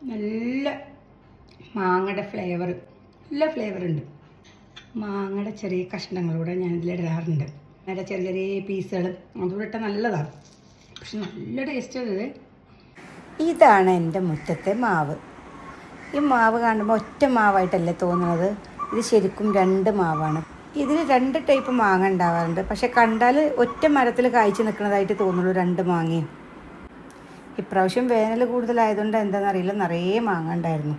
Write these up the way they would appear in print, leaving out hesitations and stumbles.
നല്ല മാങ്ങയുടെ ഫ്ലേവർ, നല്ല ഫ്ലേവറുണ്ട്. മാങ്ങയുടെ ചെറിയ കഷ്ണങ്ങളൂടെ ഞാനിതിലിടാറുണ്ട്. അങ്ങനെ ചെറിയ ചെറിയ പീസുകൾ അതുകൂടെ ഇട്ടാൽ നല്ലതാണ്. പക്ഷെ നല്ല ടേസ്റ്റ് അത്. ഇതാണ് എൻ്റെ മുറ്റത്തെ മാവ്. ഈ മാവ് കാണുമ്പോൾ ഒറ്റ മാവായിട്ടല്ലേ തോന്നുന്നത്. ഇത് ശരിക്കും 2 മാവാണ്. ഇതിൽ 2 ടൈപ്പ് മാങ്ങ ഉണ്ടാവാറുണ്ട്. പക്ഷെ കണ്ടാൽ ഒറ്റ മരത്തിൽ കായ്ച്ച് നിൽക്കുന്നതായിട്ട് തോന്നുള്ളൂ 2 മാങ്ങയും. ഇപ്രാവശ്യം വേനൽ കൂടുതലായതുകൊണ്ട് എന്താണെന്നറിയില്ല, നിറയെ മാങ്ങ ഉണ്ടായിരുന്നു.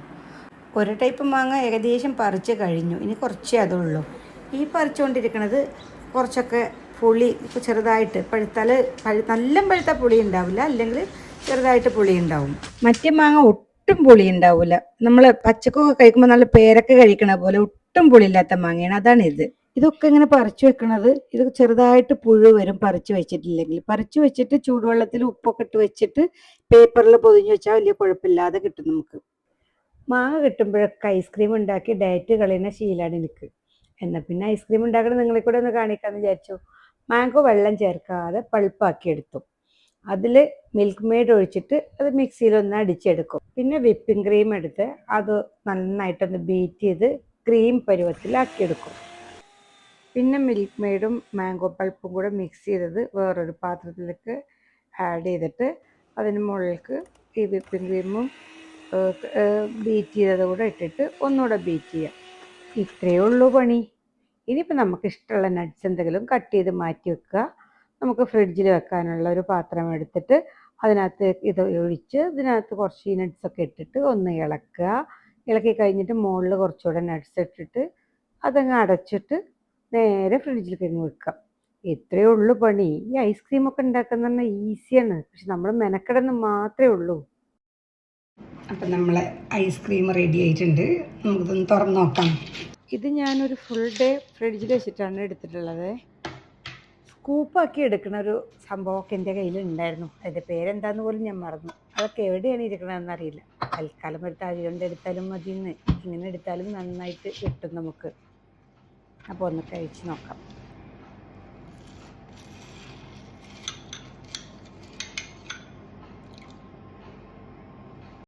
ഒരു ടൈപ്പ് മാങ്ങ ഏകദേശം പറിച്ച് കഴിഞ്ഞു. ഇനി കുറച്ചേ അതുള്ളൂ. ഈ പറിച്ചുകൊണ്ടിരിക്കുന്നത് കുറച്ചൊക്കെ പുളി ചെറുതായിട്ട് പഴുത്താൽ നല്ല പഴുത്ത പുളി ഉണ്ടാവില്ല, അല്ലെങ്കിൽ ചെറുതായിട്ട് പുളി ഉണ്ടാവും. മറ്റേ മാങ്ങ ഒട്ടും പുളി ഉണ്ടാവില്ല. നമ്മൾ പച്ചക്കൊക്കെ കഴിക്കുമ്പോൾ നല്ല പേരൊക്കെ കഴിക്കണ പോലെ ഒട്ടും പുളിയില്ലാത്ത മാങ്ങയാണ്. അതാണ് ഇത്. ഇതൊക്കെ ഇങ്ങനെ പറിച്ചു വെക്കണത്, ഇത് ചെറുതായിട്ട് പുഴു വരും പറിച്ചു വെച്ചിട്ടില്ലെങ്കിൽ. പറിച്ചു വെച്ചിട്ട് ചൂടുവെള്ളത്തിൽ ഉപ്പൊക്കെ ഇട്ട് വെച്ചിട്ട് പേപ്പറിൽ പൊതിഞ്ഞ് വെച്ചാൽ വലിയ കുഴപ്പമില്ലാതെ കിട്ടും നമുക്ക്. മാങ്ങ കിട്ടുമ്പോഴൊക്കെ ഐസ്ക്രീം ഉണ്ടാക്കി ഡയറ്റ് കളയുന്ന ശീലമാണ് എനിക്ക്. എന്നാൽ പിന്നെ ഐസ്ക്രീം ഉണ്ടാക്കണം നിങ്ങളെ കൂടെ ഒന്ന് കാണിക്കാമെന്ന് വിചാരിച്ചു. മാംഗോ വെള്ളം ചേർക്കാതെ പൾപ്പാക്കി എടുത്തു. അതിൽ മിൽക്ക് മെയ്ഡ് ഒഴിച്ചിട്ട് അത് മിക്സിയിലൊന്ന് അടിച്ചെടുക്കും. പിന്നെ വിപ്പിംഗ് ക്രീം എടുത്ത് അത് നന്നായിട്ടൊന്ന് ബീറ്റ് ചെയ്ത് ക്രീം പരുവത്തിലാക്കിയെടുക്കും. പിന്നെ മിൽക്ക് മെയ്ഡും മാംഗോ പൾപ്പും കൂടെ മിക്സ് ചെയ്തത് വേറൊരു പാത്രത്തിലേക്ക് ആഡ് ചെയ്തിട്ട് അതിന് മുകളിലേക്ക് ഈ വിപ്പിംഗ് ക്രീമും ബീറ്റ് ചെയ്തത് കൂടെ ഇട്ടിട്ട് ഒന്നുകൂടെ ബീറ്റ് ചെയ്യാം. ഇത്രയേ ഉള്ളൂ പണി. ഇനിയിപ്പോൾ നമുക്ക് ഇഷ്ടമുള്ള നട്ട്സ് എന്തെങ്കിലും കട്ട് ചെയ്ത് മാറ്റി വെക്കുക. നമുക്ക് ഫ്രിഡ്ജിൽ വെക്കാനുള്ള ഒരു പാത്രം എടുത്തിട്ട് അതിനകത്ത് ഇത് ഒഴിച്ച് ഇതിനകത്ത് കുറച്ച് ഈ നട്ട്സൊക്കെ ഇട്ടിട്ട് ഒന്ന് ഇളക്കുക. ഇളക്കി കഴിഞ്ഞിട്ട് മുകളിൽ കുറച്ചുകൂടെ നട്ട്സ് ഇട്ടിട്ട് അതങ്ങ് അടച്ചിട്ട് നേരെ ഫ്രിഡ്ജിൽ കഴിഞ്ഞ് വെക്കാം. ഇത്രയേ ഉള്ളൂ പണി. ഈ ഐസ്ക്രീമൊക്കെ ഉണ്ടാക്കുന്ന പറഞ്ഞാൽ ഈസിയാണ്, പക്ഷെ നമ്മൾ മെനക്കെടുന്ന മാത്രമേ ഉള്ളൂ. അപ്പം നമ്മളെ ഐസ്ക്രീം റെഡി ആയിട്ടുണ്ട്. നമുക്കിതൊന്ന് തുറന്ന് നോക്കാം. ഇത് ഞാനൊരു ഫുൾ ഡേ ഫ്രിഡ്ജിൽ വെച്ചിട്ടാണ് എടുത്തിട്ടുള്ളത്. സ്കൂപ്പാക്കി എടുക്കുന്ന ഒരു സംഭവമൊക്കെ എൻ്റെ കയ്യിലുണ്ടായിരുന്നു. അതിൻ്റെ പേരെന്താന്ന് പോലും ഞാൻ മറന്നു. അതൊക്കെ എവിടെയാണ് ഇരിക്കണമെന്ന് അറിയില്ല. തൽക്കാലം ഒരു തവി കൊണ്ട് എടുത്താലും മതിയെന്ന്. ഇങ്ങനെ എടുത്താലും നന്നായിട്ട് കിട്ടും നമുക്ക്. അപ്പോൾ ഒന്ന് കഴിച്ച് നോക്കാം.